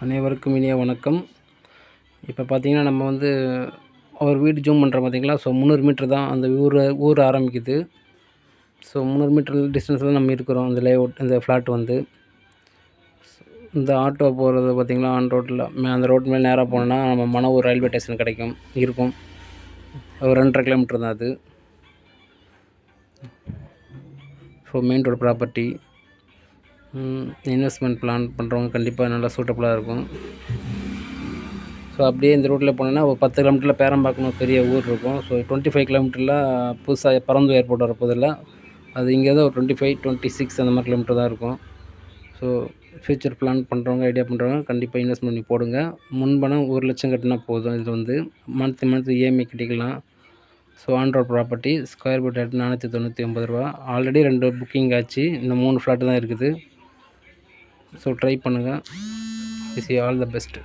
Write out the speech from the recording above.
அனைவருக்கும் இனிய வணக்கம். இப்போ பார்த்தீங்கன்னா, நம்ம வந்து ஒரு வீடு ஜூம் பண்ணுறோம் பார்த்தீங்களா? ஸோ 300 மீட்டர் தான் அந்த ஊர் ஆரம்பிக்குது. ஸோ 300 மீட்டர் டிஸ்டன்ஸில் நம்ம இருக்கிறோம். இந்த லேஅவுட் இந்த ஃப்ளாட் வந்து இந்த ஆட்டோ போகிறது பார்த்தீங்களா, ஆன் ரோட்டில் அந்த ரோட்டு மேலே நேராக போனோம்னா நம்ம மணவூர் ரயில்வே ஸ்டேஷன் இருக்கும். ஒரு 2.5 கிலோமீட்டர் தான் அது. So main road property. Investment plan பண்ணுறவங்க கண்டிப்பாக நல்லா சூட்டபுளாக இருக்கும். ஸோ அப்படியே இந்த ரோட்டில் போனோன்னா ஒரு 10 கிலோமீட்டரில் பேரம்பாக்கம்னு பெரிய ஊர் இருக்கும். ஸோ 25 கிலோமீட்டரில் புதுசாக பரந்தூர் ஏர்போர்ட் வரப்போதில்ல, அது இங்கே தான் ஒரு 25, 26 அந்த மாதிரி கிலோமீட்டர் தான் இருக்கும். ஸோ ஃப்யூச்சர் பிளான் பண்ணுறவங்க, ஐடியா பண்ணுறவங்க கண்டிப்பாக இன்வெஸ்ட் பண்ணி போடுங்க. முன்பணம் 1 லட்சம் கட்டினா போதும். இது வந்து மந்த்லி இஎம்ஐ கட்டிக்கலாம். So on road property, square feet rate 499 ரூபா. ஆல்ரெடி 2 புக்கிங் ஆச்சு, இன்னும் 3 ஃப்ளாட்டு தான் இருக்குது. ஸோ ட்ரை பண்ணுங்கள். Wish you all the best.